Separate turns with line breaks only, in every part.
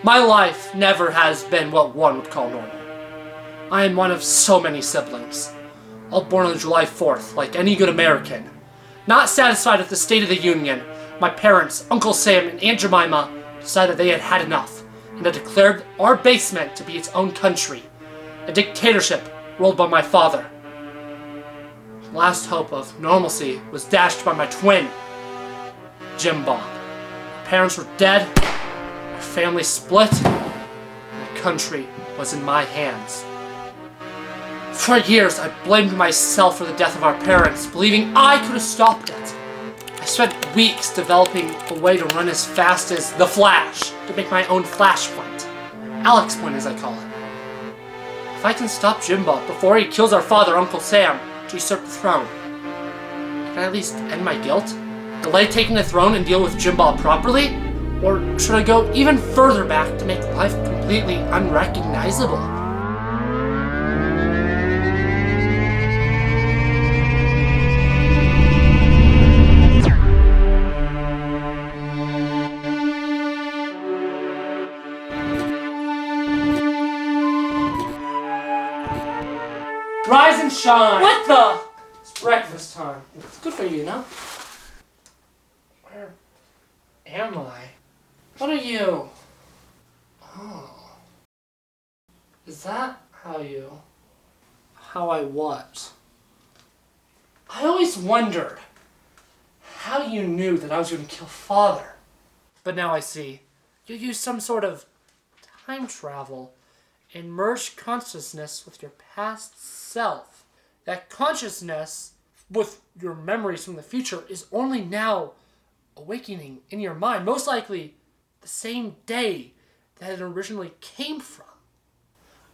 My life never has been what one would call normal. I am one of so many siblings, all born on July 4th, like any good American. Not satisfied with the state of the Union, my parents, Uncle Sam and Aunt Jemima, decided they had had enough, and had declared our basement to be its own country, a dictatorship ruled by my father. The last hope of normalcy was dashed by my twin, Jimbob. My parents were dead, our family split, and the country was in my hands. For years, I blamed myself for the death of our parents, believing I could have stopped it. I spent weeks developing a way to run as fast as the Flash, to make my own flashpoint. Alex Point, as I call it. If I can stop Jimbob before he kills our father, Uncle Sam, to usurp the throne, can I at least end my guilt? Delay taking the throne and deal with Jimbob properly? Or should I go even further back to make life completely unrecognizable? Rise and shine! What the? It's breakfast time. It's good for you, no? Where am I? What are you? Oh. Is that how you... How I what? I always wondered how you knew that I was going to kill Father. But now I see. You used some sort of time travel and merge consciousness with your past self. That consciousness with your memories from the future is only now awakening in your mind, most likely the same day that it originally came from.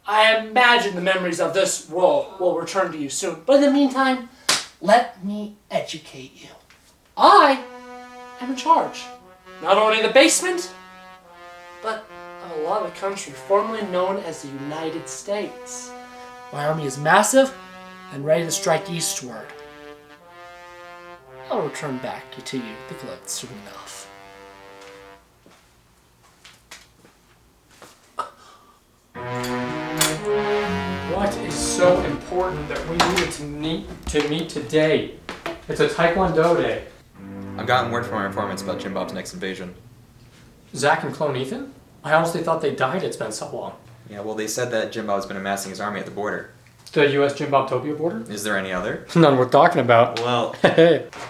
I imagine the memories of this world will return to you soon, but in the meantime, let me educate you. I am in charge, not only of the basement, but of a lot of the country formerly known as the United States. My army is massive and ready to strike eastward. I'll return back to you the globe soon enough.
What is so important that we needed to meet today? It's a Taekwondo day.
I've gotten word from our informants about Jimbob's next invasion.
Zach and clone Ethan? I honestly thought they died. It's been so long.
Yeah, well, they said that Jimbob's been amassing his army at the border.
The U.S. Jimbobtopia border?
Is there any other?
None worth talking about.
Well,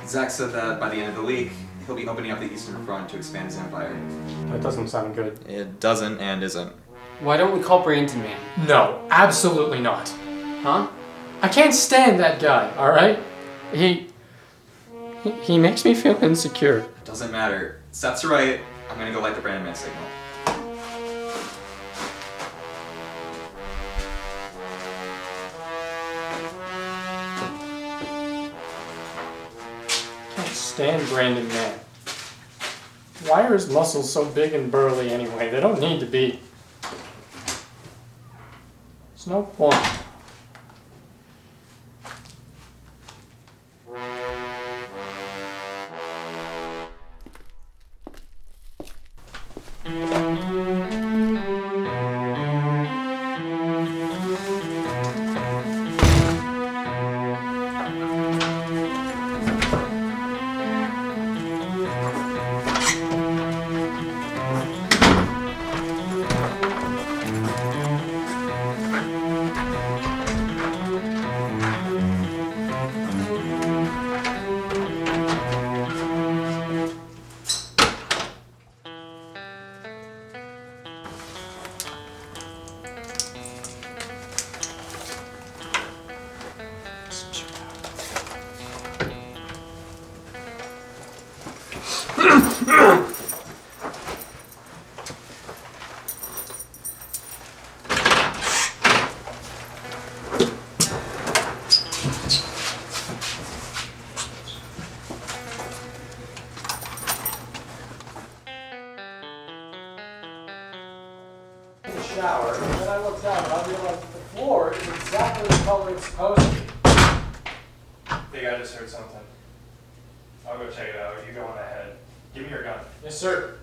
Zach said that by the end of the week, he'll be opening up the Eastern Front to expand his empire.
That doesn't sound good.
It doesn't and isn't.
Why don't we call Brandon Man?
No, absolutely not.
Huh?
I can't stand that guy, alright? He makes me feel insecure.
Doesn't matter. Seth's right. I'm gonna go light the Brandon Man signal.
Can't stand Brandon Man. Why are his muscles so big and burly anyway? They don't need to be. There's no point. Shower, and then I looked down and I realized that the floor is exactly the color it's supposed to be.
Think I just heard something. I'll go check it out. You go on ahead. Give me your gun.
Yes, sir.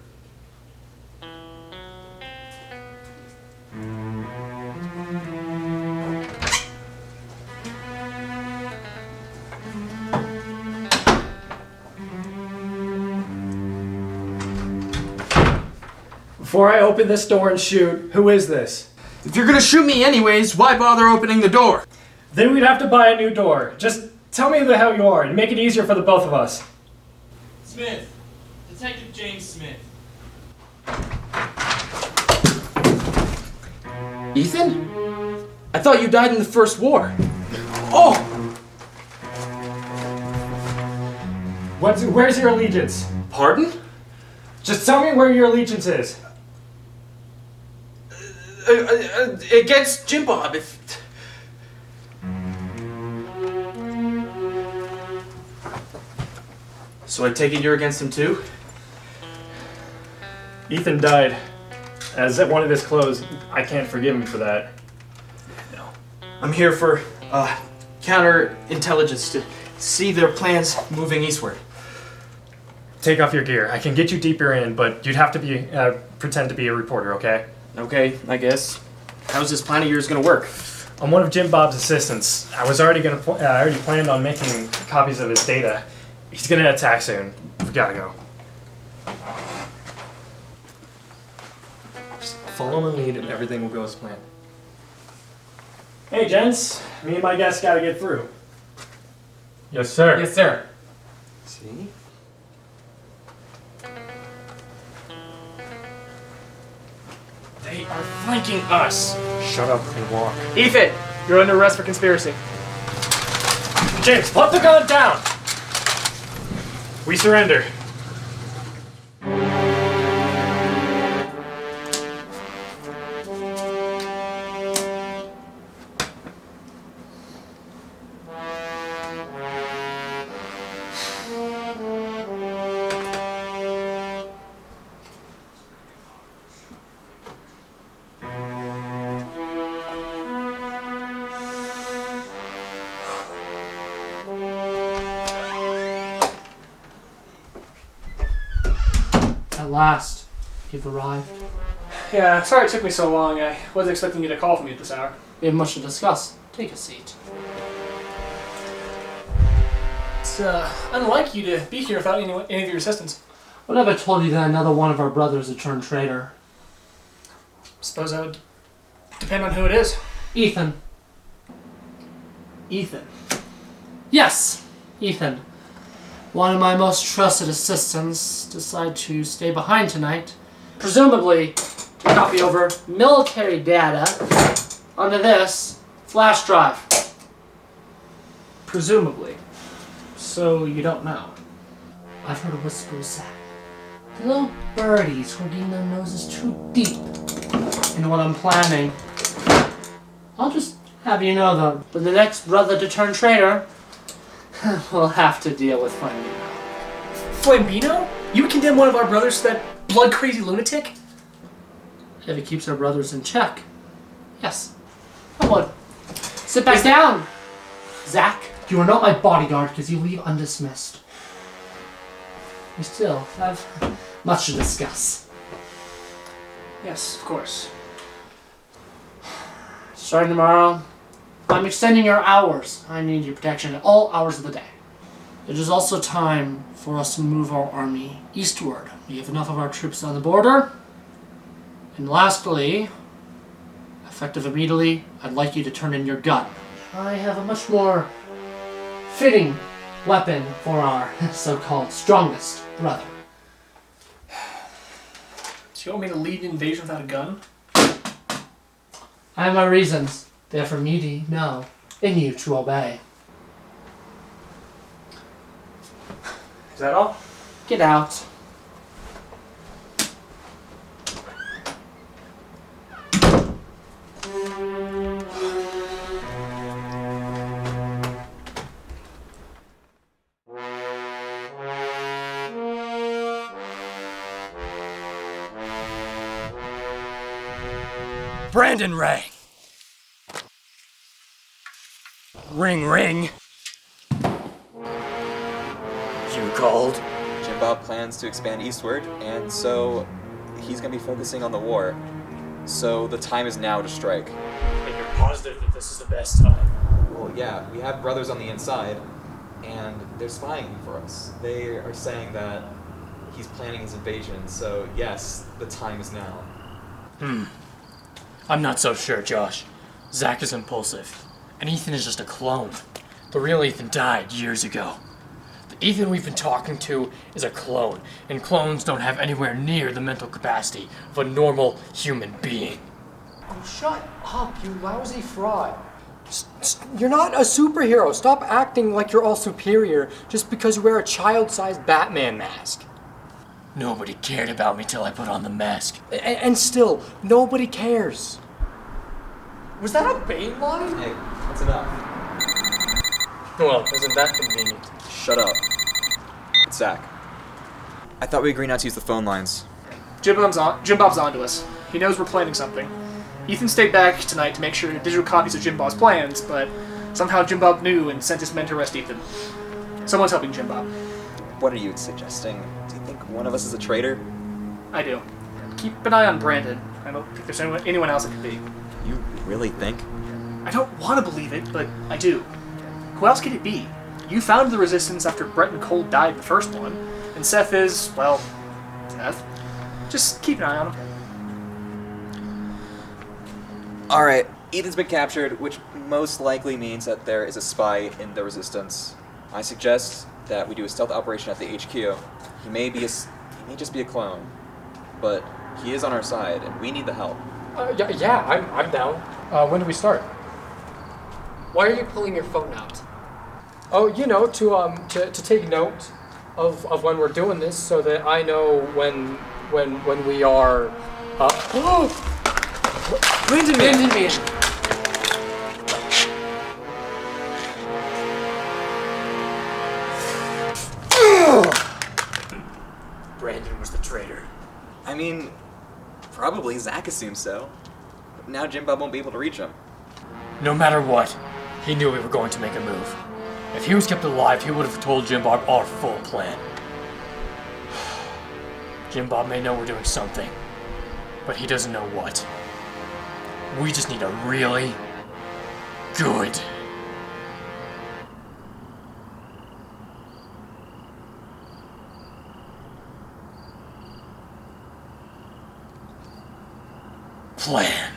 Before I open this door and shoot, who is this?
If you're gonna shoot me anyways, why bother opening the door?
Then we'd have to buy a new door. Just tell me who the hell you are and make it easier for the both of us.
Smith. Detective James Smith.
Ethan? I thought you died in the First War. Oh!
Where's your allegiance?
Pardon?
Just tell me where your allegiance is.
Against Jimbob, if... So I take it you're against him too?
Ethan died. As one of his clothes, I can't forgive him for that.
No. I'm here for counterintelligence to see their plans moving eastward.
Take off your gear. I can get you deeper in, but you'd have to be pretend to be a reporter, okay?
Okay, I guess. How's this plan of yours gonna work?
I'm one of Jimbob's assistants. I was already already planned on making copies of his data. He's gonna attack soon. We gotta go. Just follow my lead and everything will go as planned. Hey, gents. Me and my guests gotta get through. Yes, sir.
Yes, sir.
See?
They are flanking us. Shut up and walk.
Ethan, you're under arrest for conspiracy.
James, put the gun down! We surrender.
At last, you've arrived.
Yeah, sorry it took me so long. I wasn't expecting you to call from me at this hour.
We have much to discuss. Take a seat.
It's unlike you to be here without any of your assistants.
What have I told you that another one of our brothers had turned traitor?
Suppose that would depend on who it is.
Ethan.
Ethan.
Yes, Ethan. One of my most trusted assistants decided to stay behind tonight. Presumably, to copy over military data onto this flash drive.
Presumably. So you don't know.
I've heard whispers that little birdies were getting their noses too deep into what I'm planning. I'll just have you know, though, when the next brother to turn traitor, we'll have to deal with finding out.
Flambino? You would condemn one of our brothers to that blood-crazy lunatic?
If it keeps our brothers in check. Yes. I would. Sit back down! Zach, you are not my bodyguard because you leave undismissed. We still have much to discuss.
Yes, of course.
Starting tomorrow, I'm extending your hours. I need your protection at all hours of the day. It is also time for us to move our army eastward. We have enough of our troops on the border. And lastly, effective immediately, I'd like you to turn in your gun. I have a much more fitting weapon for our so-called strongest brother.
So you want me to lead an invasion without a gun?
I have my reasons. They're for me to know and you to obey.
Is that all?
Get out.
Brandon rang. Ring, ring. You called?
Jimbob plans to expand eastward, and so he's going to be focusing on the war. So the time is now to strike.
And you're positive that this is the best time?
Well, yeah, we have brothers on the inside, and they're spying for us. They are saying that he's planning his invasion, so yes, the time is now.
I'm not so sure, Josh. Zach is impulsive, and Ethan is just a clone. The real Ethan died years ago. The Ethan we've been talking to is a clone, and clones don't have anywhere near the mental capacity of a normal human being.
Oh, shut up, you lousy fraud.
You're not a superhero. Stop acting like you're all superior just because you wear a child-sized Batman mask.
Nobody cared about me till I put on the mask.
And still, nobody cares.
Was that a Bane line?
Hey, that's enough.
Well, isn't that convenient?
Shut up. It's Zach. I thought we agreed not to use the phone lines.
Jimbob's onto us. He knows we're planning something. Ethan stayed back tonight to make sure digital copies of Jimbob's plans, but somehow Jimbob knew and sent his men to arrest Ethan. Someone's helping Jimbob.
What are you suggesting? Do you think one of us is a traitor?
I do. Keep an eye on Brandon. I don't think there's anyone else it could be.
You really think?
I don't want to believe it, but I do. Who else could it be? You founded the Resistance after Brett and Cole died in the first one, and Seth is, well, Seth. Just keep an eye on him.
Alright, Ethan's been captured, which most likely means that there is a spy in the Resistance. I suggest that we do a stealth operation at the HQ. He may just be a clone, but he is on our side, and we need the help.
Yeah, I'm down.
When do we start?
Why are you pulling your phone out? Oh, to take note of when we're doing this, so that I know when we are. Brandon man.
Brandon was the traitor.
I mean, probably Zach assumes so. But now Jimbob won't be able to reach him.
No matter what, he knew we were going to make a move. If he was kept alive, he would have told Jimbob our full plan. Jimbob may know we're doing something, but he doesn't know what. We just need a really good plan.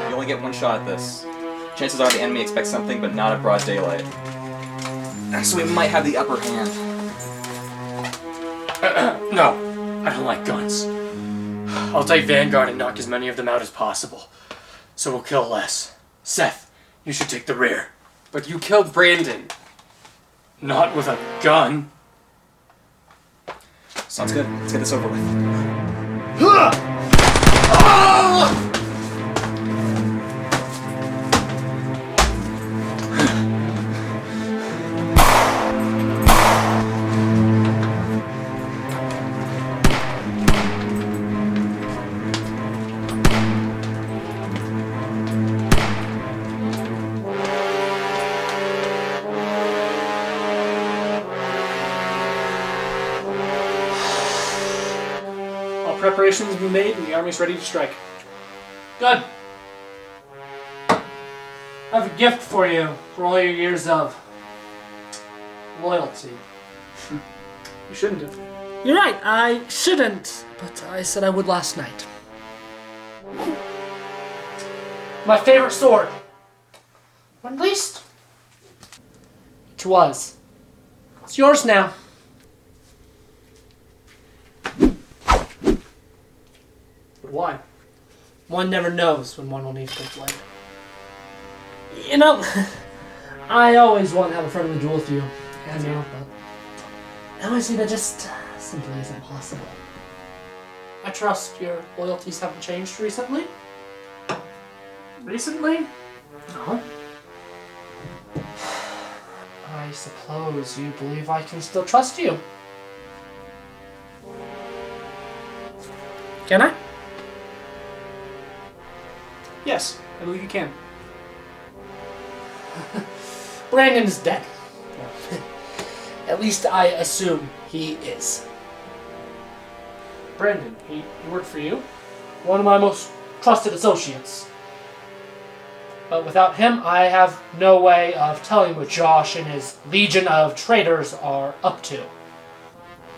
You only get one shot at this. Chances are the enemy expects something, but not at broad daylight. So we might have the upper hand.
No, I don't like guns. I'll take Vanguard and knock as many of them out as possible. So we'll kill less. Seth, you should take the rear.
But you killed Brandon.
Not with a gun.
Sounds good. Let's get this over with.
Preparations have been made and the army's ready to strike.
Good. I have a gift for you for all your years of loyalty.
You shouldn't have.
You're right, I shouldn't, but I said I would last night. My favorite sword. Or at least, it was. It's yours now.
But why?
One never knows when one will need to blade. You know, I always want to have a friendly duel with you, but now I see that just simply isn't possible. I trust your loyalties haven't changed recently?
Recently?
No. I suppose you believe I can still trust you. Can I?
Yes, I believe you can.
Brandon is dead. At least I assume he is. Brandon, he worked for you? One of my most trusted associates. But without him, I have no way of telling what Josh and his legion of traitors are up to.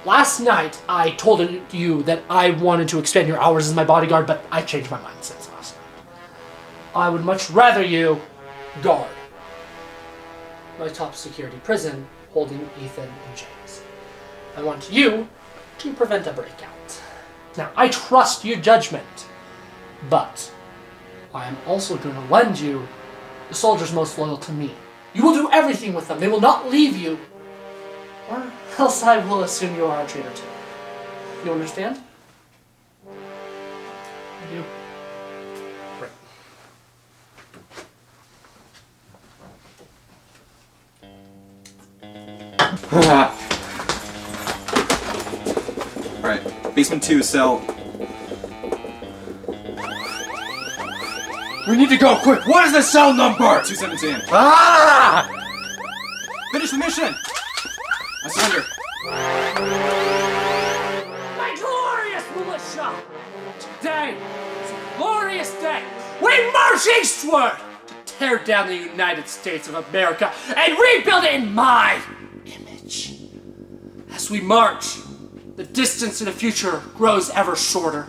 Last night, I told you that I wanted to expand your hours as my bodyguard, but I changed my mind since last night. I would much rather you guard my top security prison holding Ethan and James. I want you to prevent a breakout. Now, I trust your judgment, but I am also going to lend you the soldiers most loyal to me. You will do everything with them. They will not leave you, or else I will assume you are a traitor too. You understand? I do. Great.
Alright, basement 2, cell.
We need to go quick. What is the cell number?
217.
Ah!
Finish the mission! I surrender.
My glorious militia! Today is a glorious day. We march eastward to tear down the United States of America and rebuild it in my image. As we march, the distance to the future grows ever shorter.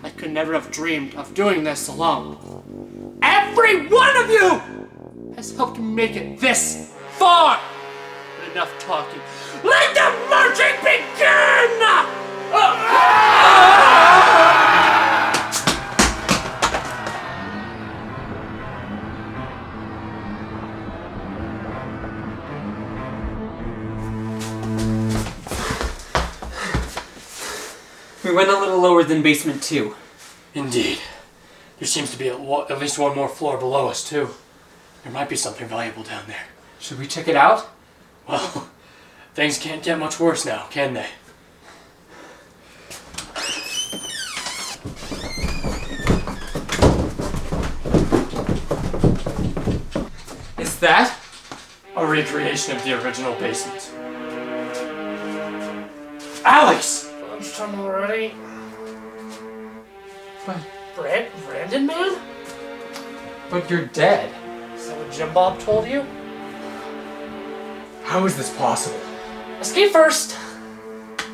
I could never have dreamed of doing this alone. Every one of you has helped me make it this far. But enough talking. Let the marching begin!
We went a little lower than basement 2.
Indeed. There seems to be at least one more floor below us, too. There might be something valuable down there.
Should we check it out?
Well, things can't get much worse now, can they?
Is that?
A recreation of the original basement. Alex!
Lunchtime already?
But,
Brandon, man?
but you're dead.
Is that what Jimbob told you?
How is this possible?
Escape first.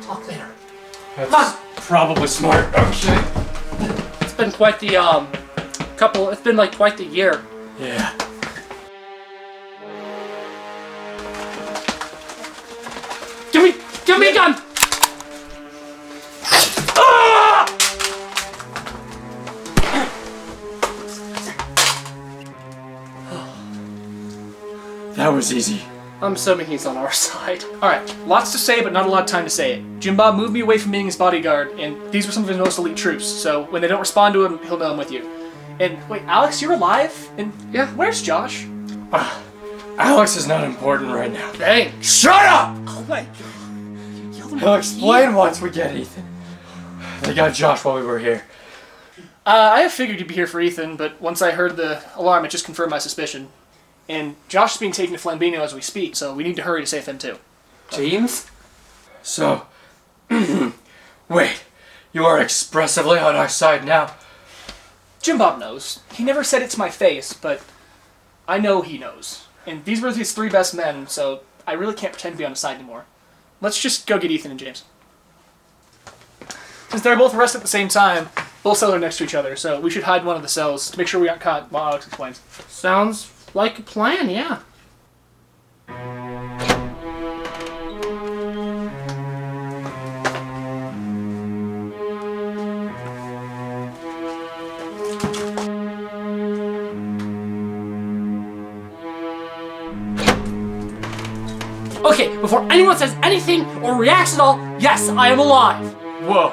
Talk later.
That's probably smart. Okay.
It's been quite the, it's been like quite the year.
Yeah.
Give me a gun!
That was easy.
I'm assuming he's on our side.
Alright, lots to say, but not a lot of time to say it. Jimbob moved me away from being his bodyguard, and these were some of his most elite troops, so when they don't respond to him, he'll know I'm with you. And wait, Alex, you're alive? And
Yeah.
where's Josh?
Alex is not important right now.
Dang.
Shut up!
Oh my god.
He'll explain once we get Ethan. They got Josh while we were here.
I have figured you'd be here for Ethan, but once I heard the alarm, it just confirmed my suspicion. And Josh is being taken to Flambino as we speak, so we need to hurry to save him too.
James?
So, wait, you are expressively on our side now.
Jimbob knows. He never said it to my face, but I know he knows. And these were his 3 best men, so I really can't pretend to be on his side anymore. Let's just go get Ethan and James. Since they're both arrested at the same time, both cells are next to each other, so we should hide one of the cells to make sure we aren't caught while Alex explains.
Sounds like a plan, yeah. Okay, before anyone says anything or reacts at all, yes, I am alive.
Whoa,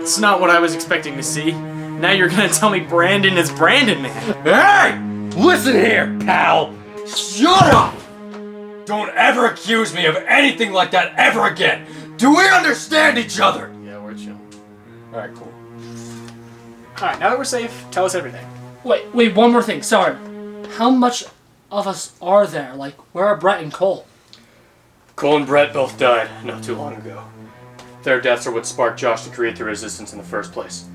it's not what I was expecting to see. Now you're gonna tell me Brandon is Brandon, man.
Hey! Listen here, pal! Shut up! Don't ever accuse me of anything like that ever again! Do we understand each other?
Yeah, we're chill.
Alright, cool.
Alright, now that we're safe, tell us everything.
Wait, one more thing, sorry. How much of us are there? Like, where are Brett and Cole?
Cole and Brett both died not too long ago. Their deaths are what sparked Josh to create the resistance in the first place.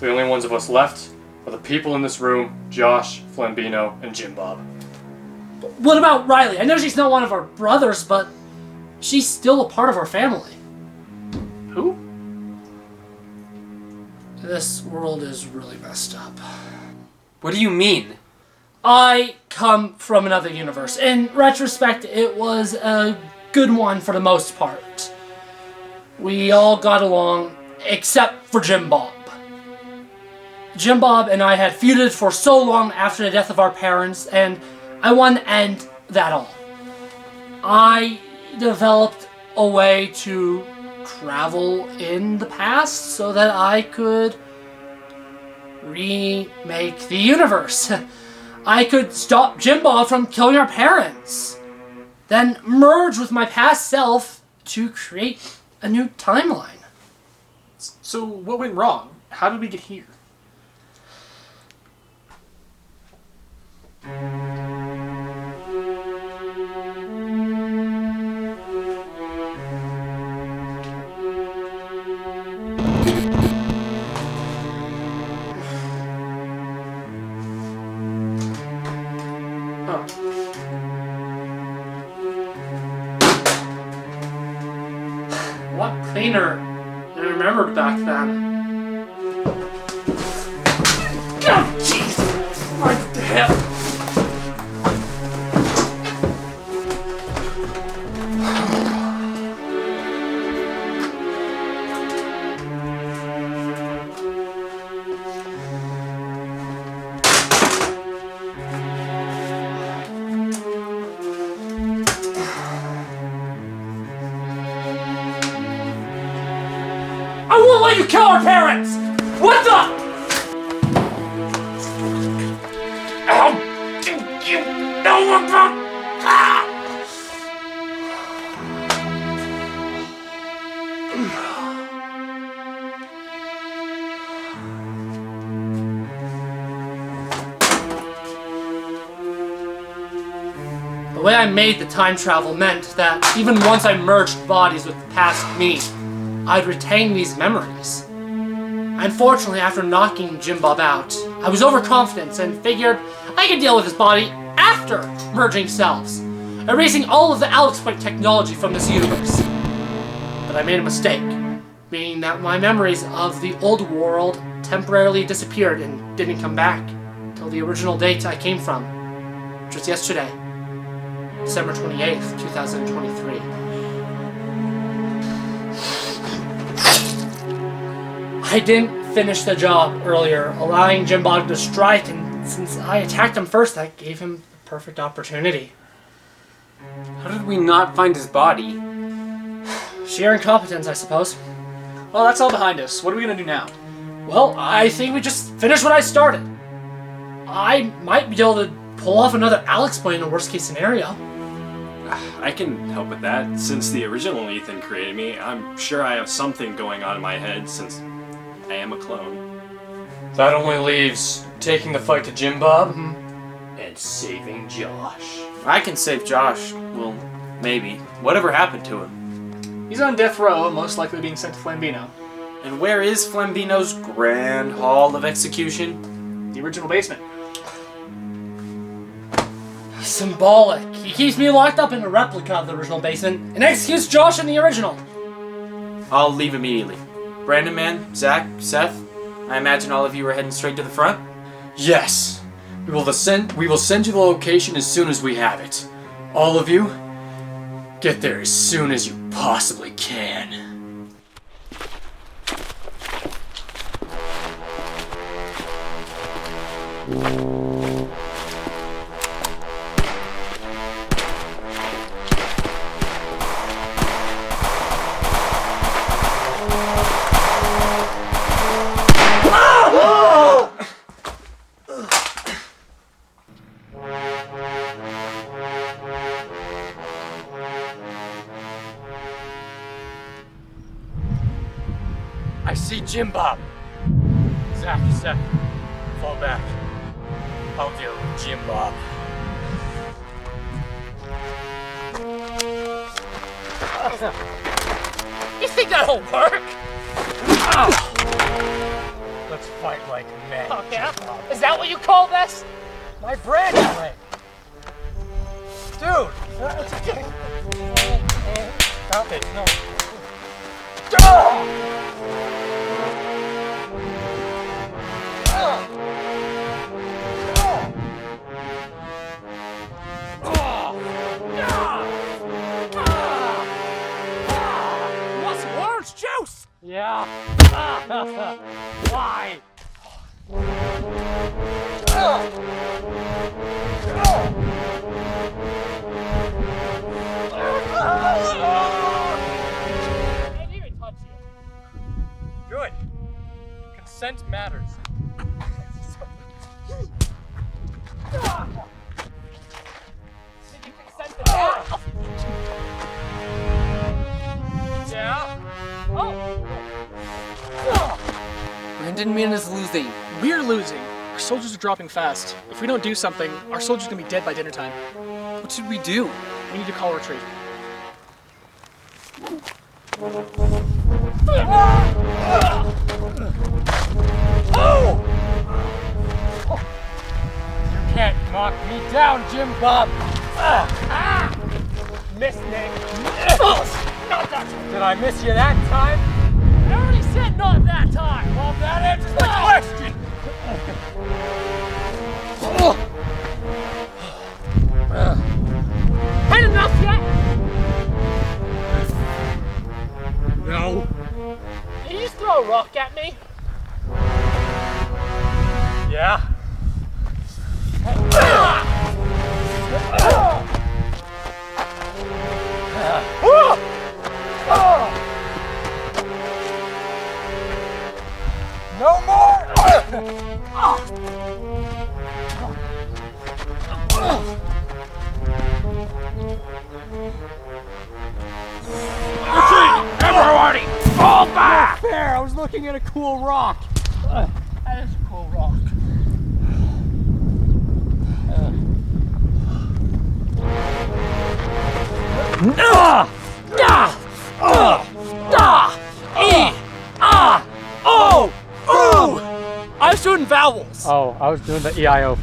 The only ones of us left are the people in this room, Josh, Flambino, and Jimbob.
What about Riley? I know she's not one of our brothers, but she's still a part of our family. This world is really messed up.
What do you mean?
I come from another universe. In retrospect, it was a good one for the most part. We all got along, except for Jimbob. Jimbob and I had feuded for so long after the death of our parents, and I wanted to end that all. I developed a way to travel in the past so that I could remake the universe. I could stop Jimbob from killing our parents, then merge with my past self to create a new timeline.
So what went wrong? How did we get here?
What cleaner than I remembered back then? Oh, jeez! My hip! I won't let you kill our parents! What the? How do you know about... Ah! The way I made the time travel meant that even once I merged bodies with the past me, I'd retain these memories. Unfortunately, after knocking Jimbob out, I was overconfident and figured I could deal with his body after merging selves, erasing all of the Alex Point technology from this universe. But I made a mistake, meaning that my memories of the old world temporarily disappeared and didn't come back till the original date I came from, which was yesterday, December 28th, 2023. I didn't finish the job earlier, allowing Jimbob to strike, and since I attacked him first, that gave him the perfect opportunity.
How did we not find his body?
Sheer incompetence, I suppose.
Well, that's all behind us. What are we gonna do now?
Well, I think we just finish what I started. I might be able to pull off another Alex Point in a worst-case scenario.
I can help with that. Since the original Ethan created me, I'm sure I have something going on in my head since I am a clone.
That only leaves taking the fight to Jimbob and saving Josh.
I can save Josh. Well, maybe. Whatever happened to him?
He's on death row, most likely being sent to Flambino.
And where is Flambino's grand hall of execution?
The original basement.
Symbolic. He keeps me locked up in a replica of the original basement and executes Josh in the original.
I'll leave immediately. Brandon Man, Zach, Seth, I imagine all of you are heading straight to the front?
Yes. We will send you the location as soon as we have it. All of you, get there as soon as you possibly can. I see Jimbob. Zach, Seth, fall back. I'll deal with Jimbob.
You think that'll work?
Let's fight like men.
Oh, yeah?
Jimbob.
Is that what you call this?
My brand leg. Dude, it's okay. Stop it. No. Why?
I didn't even touch you. Good. Consent matters. Did you consent to that? Yeah?
Brandon Man is losing.
We're losing. Our soldiers are dropping fast. If we don't do something, our soldiers are gonna be dead by dinner time.
What should we do?
We need to call retreat.
You can't knock me down, Jimbob!
Miss me.
Not that time!
Did I miss you that time?
I already said not that time!
Well, that answers my question.
Had enough yet?
No.
Did you just throw a rock at me?
Yeah. No more!
Everybody, fall back!
Fair, I was looking at a cool rock.
That is a cool rock. I was doing vowels.
Oh, I was doing the EIO.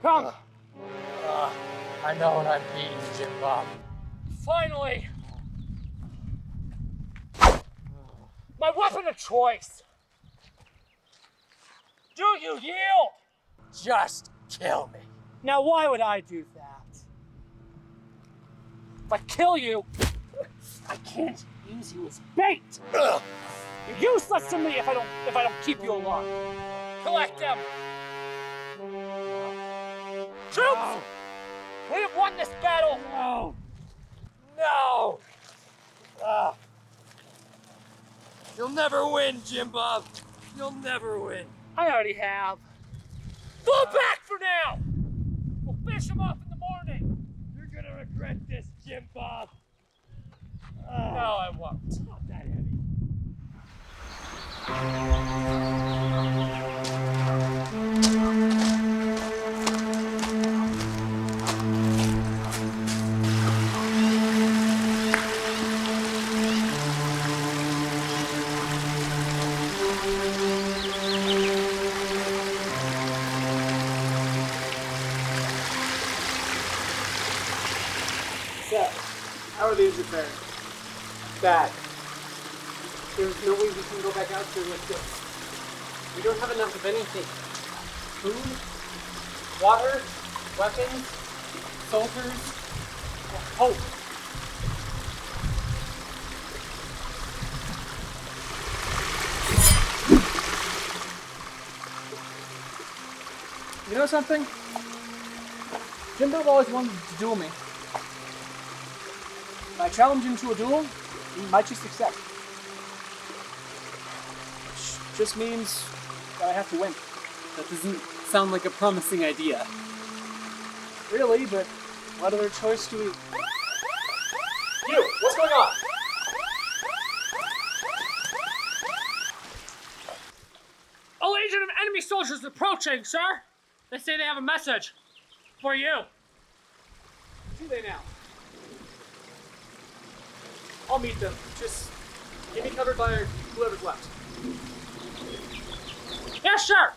Come.
I know what I'm beating, Jimbob.
Finally. My weapon of choice. Do you yield?
Just kill me.
Now, why would I do that? If I kill you, I can't use you as bait. You're useless to me if I don't keep you alive. Collect them. Troops, we have won this battle.
No! You'll never win, Jimbob. You'll never win.
I already have. Fall back for now. We'll fish them off in the morning.
You're gonna regret this, Jimbob.
No, I won't.
Not that heavy.
Seth, how are these repaired? Bad. There's no way we can go back out there like this. We don't have enough of anything. Food, water, weapons, soldiers, hope.
You know something? Jimbob always wanted to duel me. If I challenge him to a duel, he might just accept. Which just means that I have to win.
That doesn't sound like a promising idea.
Really, but what other choice do we...
You, what's going on?
A legion of enemy soldiers approaching, sir. They say they have a message for you.
Do they now?
I'll meet them. Just get me covered by whoever's left. Yeah, sure.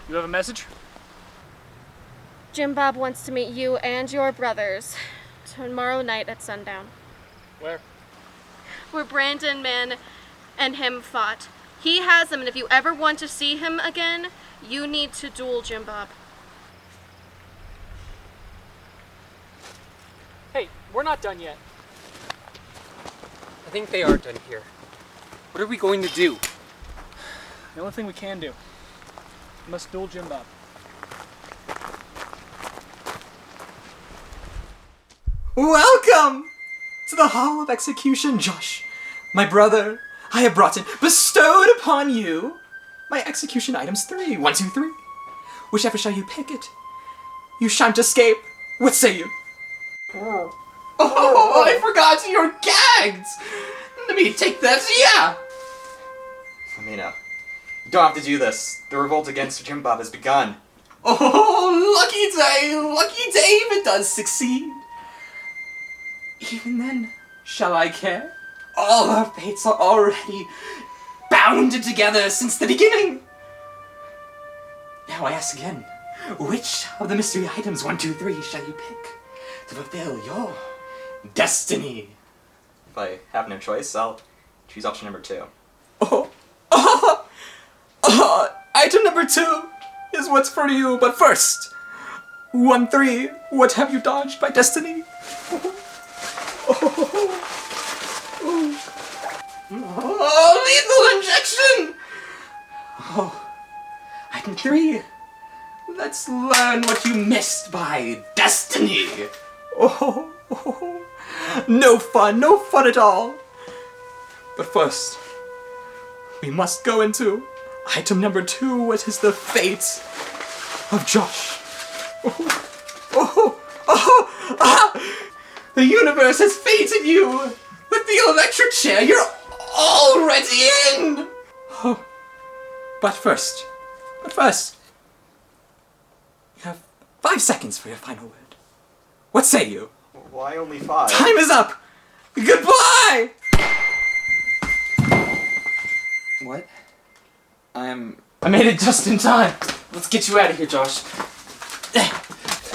You have a message?
Jimbob wants to meet you and your brothers tomorrow night at sundown.
Where?
Where Brandon Man and him fought. He has him, and if you ever want to see him again, you need to duel Jimbob.
Hey, we're not done yet.
I think they are done here. What are we going to do?
The only thing we can do. We must duel Jimbob.
Welcome to the Hall of Execution, Josh. My brother, I have brought and bestowed upon you my execution items 3. 1, 2, 3. Whichever shall you pick it, you shan't escape. What say you? Oh, I forgot you're gagged. Let me take that, yeah. Flamina, you don't have to do this. The revolt against Jimbob has begun. Oh, lucky day if it does succeed. Even then, shall I care? All our fates are already bounded together since the beginning. Now I ask again, which of the mystery items 1, 2, 3 shall you pick to fulfill your destiny? If I have no choice, I'll choose option number 2. Item number 2 is what's for you, but first, 1, 3, what have you dodged by destiny? Lethal injection! Item 3. Let's learn what you missed by destiny. No fun at all. But first, we must go into item number 2. What is the fate of Josh? The universe has fated you with the electric chair. You're already in. But first, you have 5 seconds for your final word. What say you?
Why only 5?
Time is up. Goodbye.
What?
I made it just in time. Let's get you out of here, Josh.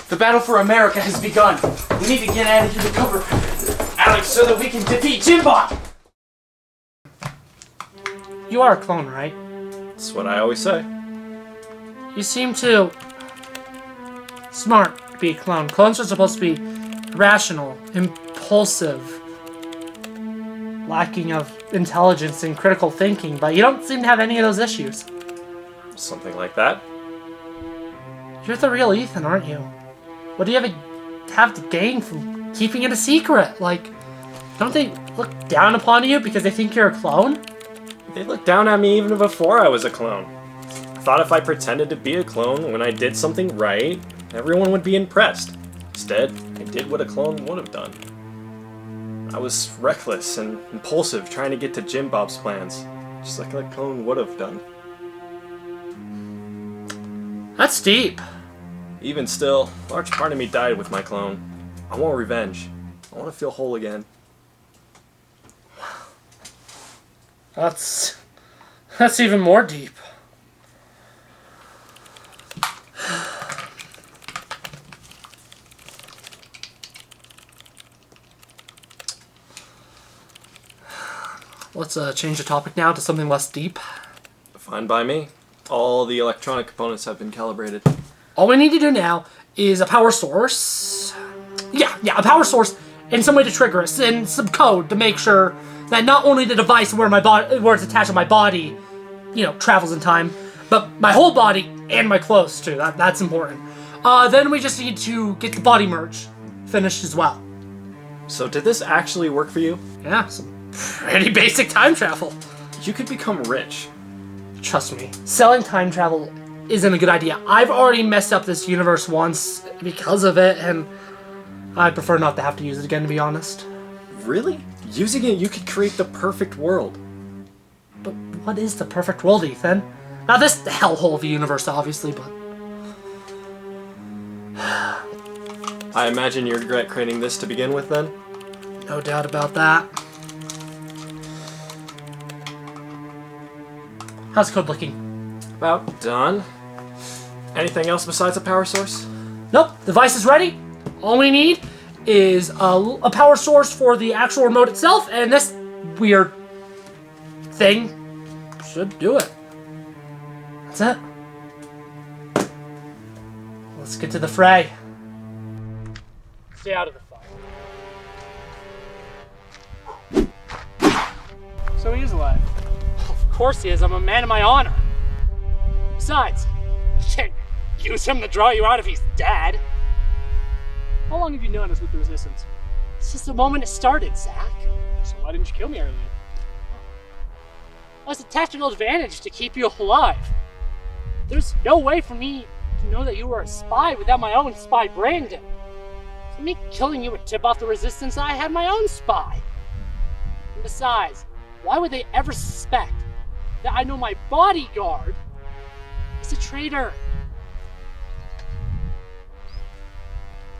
The battle for America has begun. We need to get out of here to cover Alex so that we can defeat Jimbob.
You are a clone, right?
That's what I always say.
You seem too smart to be a clone. Clones are supposed to be rational, impulsive, lacking of intelligence and critical thinking, but you don't seem to have any of those issues.
Something like that.
You're the real Ethan, aren't you? What do you have to gain from keeping it a secret? Like, don't they look down upon you because they think you're a clone?
They looked down at me even before I was a clone. I thought if I pretended to be a clone when I did something right, everyone would be impressed. Instead, I did what a clone would have done. I was reckless and impulsive trying to get to Jimbob's plans, just like a clone would have done.
That's deep.
Even still, a large part of me died with my clone. I want revenge. I want to feel whole again.
That's even more deep. Let's change the topic now to something less deep.
Fine by me. All the electronic components have been calibrated.
All we need to do now is a power source. Yeah, a power source and some way to trigger it, and some code to make sure that not only the device where it's attached to my body, travels in time, but my whole body and my clothes too. That's important. Then we just need to get the body merge finished as well.
So did this actually work for you?
Yeah, some pretty basic time travel.
You could become rich.
Trust me, selling time travel isn't a good idea. I've already messed up this universe once because of it, and I'd prefer not to have to use it again, to be honest.
Really? Using it, you could create the perfect world.
But what is the perfect world, Ethan? Not this hellhole of the universe, obviously, but...
I imagine you regret creating this to begin with, then?
No doubt about that. How's the code looking?
About done. Anything else besides a power source?
Nope, the device is ready. All we need is a power source for the actual remote itself, and this weird thing should do it. That's it. Let's get to the fray. Stay out of the fire.
So he is alive.
Of course he is. I'm a man of my honor. Besides, you can't use him to draw you out if he's dead.
How long have you known us with the Resistance?
Since the moment it started, Zach.
So why didn't you kill me earlier?
Well, it's a tactical advantage to keep you alive. There's no way for me to know that you were a spy without my own spy, Brandon. So me killing you would tip off the Resistance that I had my own spy. And besides, why would they ever suspect that I know my bodyguard is a traitor?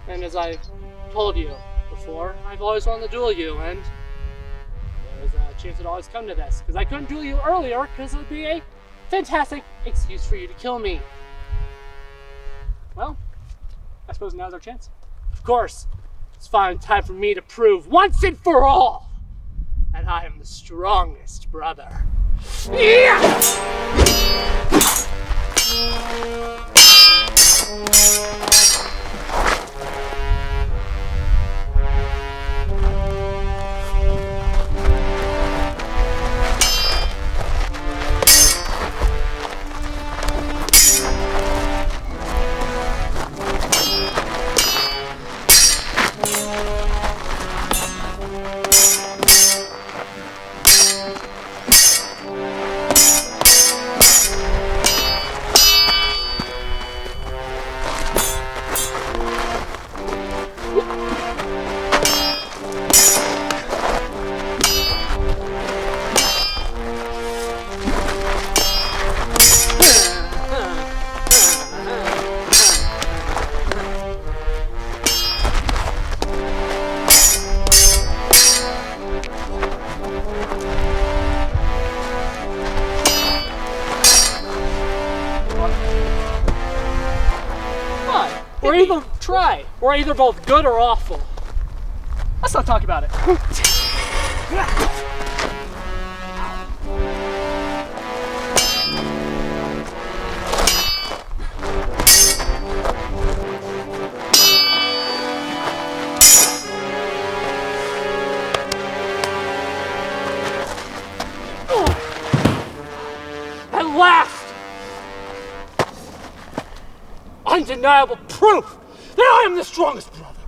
And as I told you before, I've always wanted to duel you, and there's a chance it'd always come to this, because I couldn't duel you earlier, because it would be a fantastic excuse for you to kill me.
Well, I suppose now's our chance.
Of course, it's finally time for me to prove once and for all that I am the strongest brother. We're either both good or awful.
Let's not talk about it.
At last! Undeniable proof that I am the strongest brother.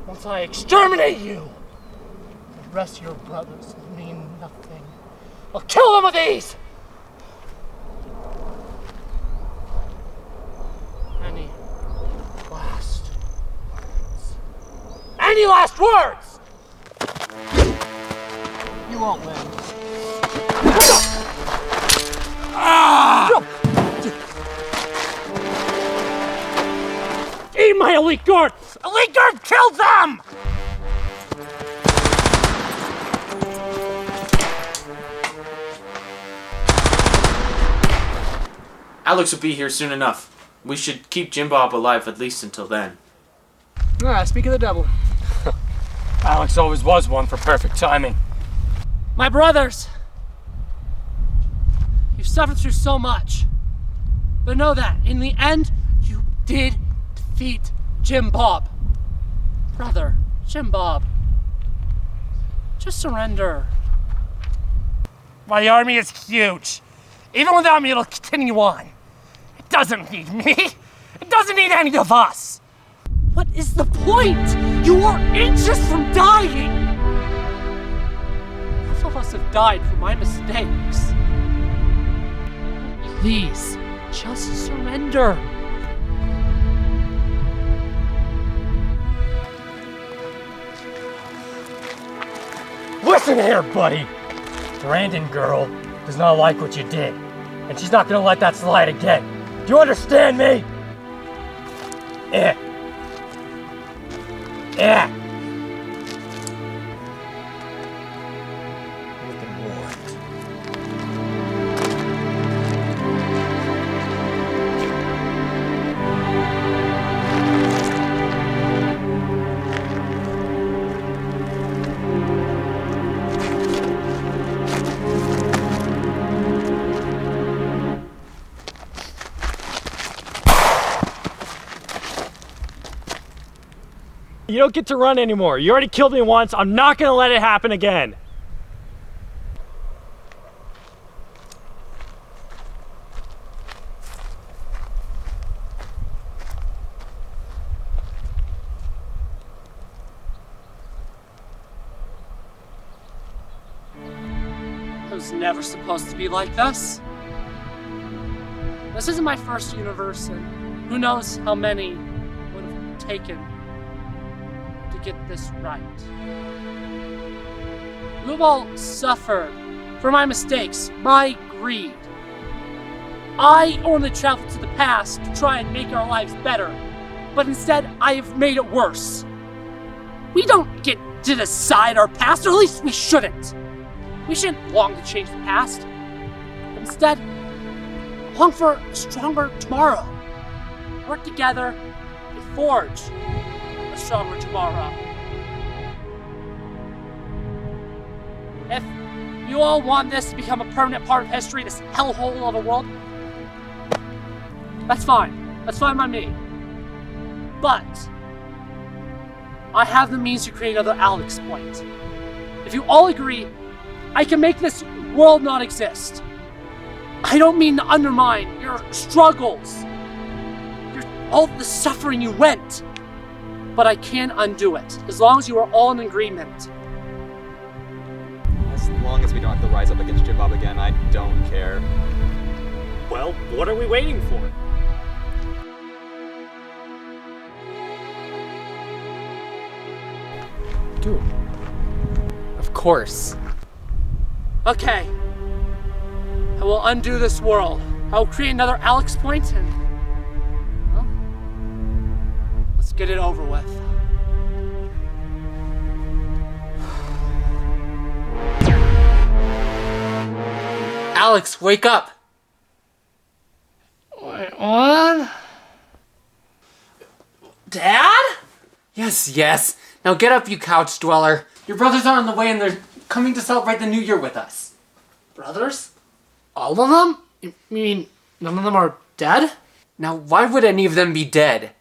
Once I exterminate you, the rest of your brothers mean nothing. I'll kill them with these! Any last words? Any last words?
You won't win.
Eat my elite guard! Elite guard, kill them!
Alex will be here soon enough. We should keep Jimbob alive at least until then.
Speak of the devil.
Alex always was one for perfect timing.
My brothers! You've suffered through so much. But know that, in the end, you did defeat Jimbob. Brother, Jimbob. Just surrender. My army is huge. Even without me, it'll continue on. It doesn't need me. It doesn't need any of us. What is the point? You are inches from dying. Enough of us have died for my mistakes. Please, just surrender.
Listen here, buddy. Brandon girl does not like what you did, and she's not gonna let that slide again. Do you understand me? Yeah.
You don't get to run anymore. You already killed me once. I'm not gonna let it happen again.
It was never supposed to be like this. This isn't my first universe, and who knows how many would have taken to get this right. We've all suffered for my mistakes, my greed. I only traveled to the past to try and make our lives better, but instead I have made it worse. We don't get to decide our past, or at least we shouldn't. We shouldn't long to change the past, but instead, long for a stronger tomorrow. Work together and forge a stronger tomorrow. If you all want this to become a permanent part of history, this hellhole of a world, that's fine. That's fine by me. But I have the means to create another Alex point. If you all agree, I can make this world not exist. I don't mean to undermine your struggles, all the suffering you went, but I can undo it, as long as you are all in agreement.
As long as we don't have to rise up against Jimbob again, I don't care.
Well, what are we waiting for?
Dude. Of course. Okay. I will undo this world. I will create another Alex point and... well, let's get it over with.
Alex, wake up!
Wait, what? Dad?
Yes. Now get up, you couch dweller. Your brothers are on the way and they're coming to celebrate the new year with us.
Brothers? All of them? You mean none of them are dead?
Now, why would any of them be dead?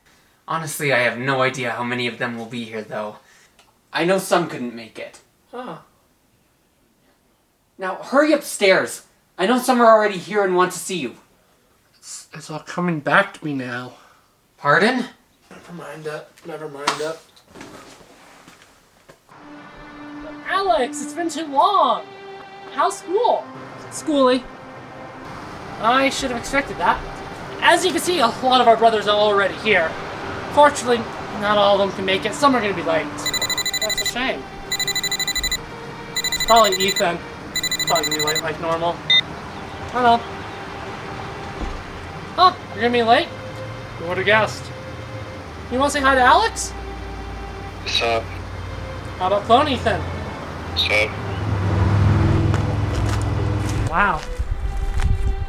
Honestly, I have no idea how many of them will be here, though. I know some couldn't make it.
Huh.
Now, hurry upstairs. I know some are already here and want to see you.
It's all coming back to me now.
Pardon?
Never mind it. Alex, it's been too long. How's school? Schooly. I should have expected that. As you can see, a lot of our brothers are already here. Fortunately, not all of them can make it. Some are going to be late. That's a shame. It's probably Ethan. Probably going to be late like normal. I don't know. Oh, you're going to be late? Who would have guessed? You want to say hi to Alex?
What's up?
How about clone Ethan?
What's up?
Wow.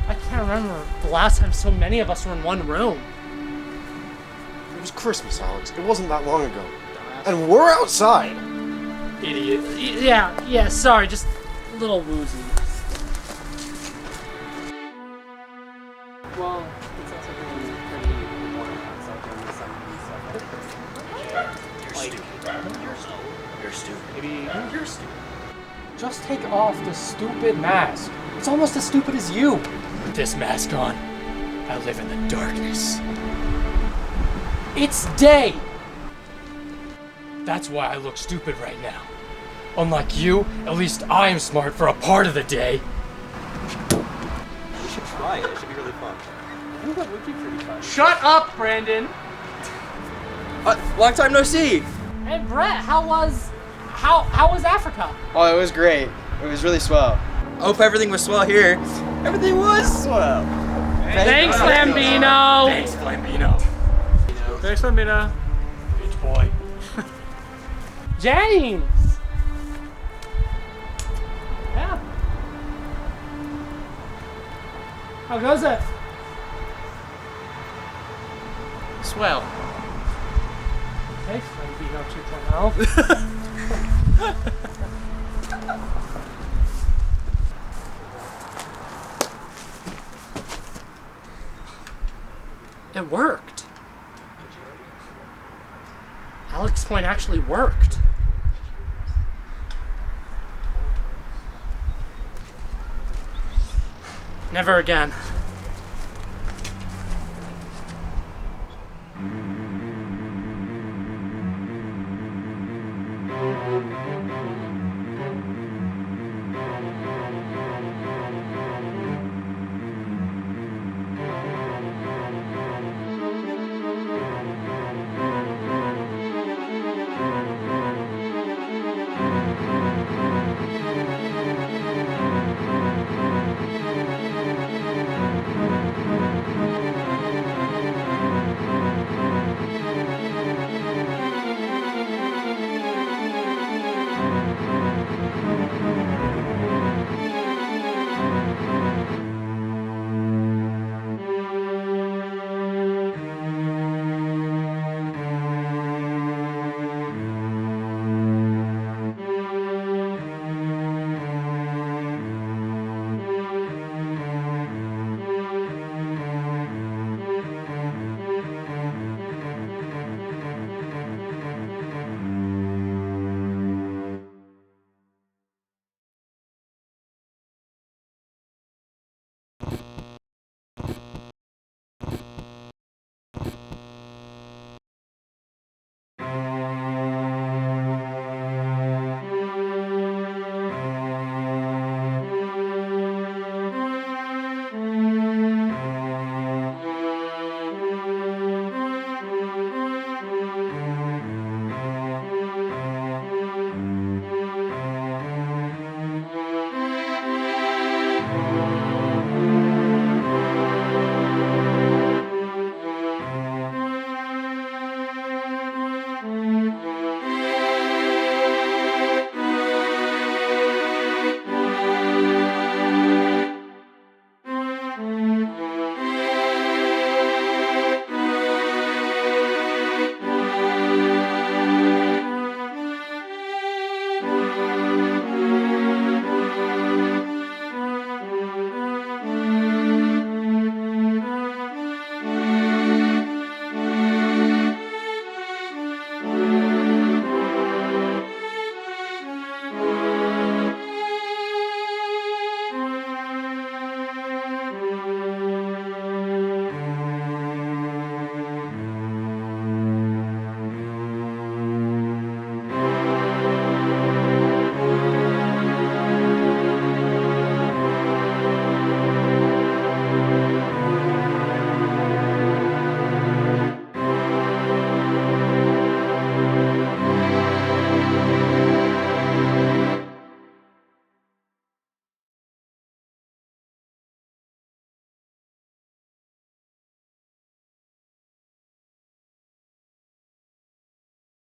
I can't remember the last time so many of us were in one room.
It was Christmas, Alex. It wasn't that long ago. And we're outside.
Idiot. Yeah, sorry, just a little woozy.
Well, it's also really pretty important on something. You're stupid. You're stupid.
Maybe you're stupid. Just take off the stupid mask. It's almost as stupid as you.
With this mask on, I live in the darkness.
It's day.
That's why I look stupid right now. Unlike you, at least I am smart for a part of the day.
We should try it. It should be really fun.
I think that would be pretty fun.
Shut up, Brandon!
Long time no see.
Hey, Brett, how was how was Africa?
Oh, it was great. It was really swell.
I hope everything was swell here. Everything was swell.
Thanks, Lambino.
Thanks, Lambino.
Thanks, Ramirez.
Beach boy.
James. Yeah. How goes it?
Swell.
Thanks, Lambino 2.0. It worked. Alex's point actually worked. Never again.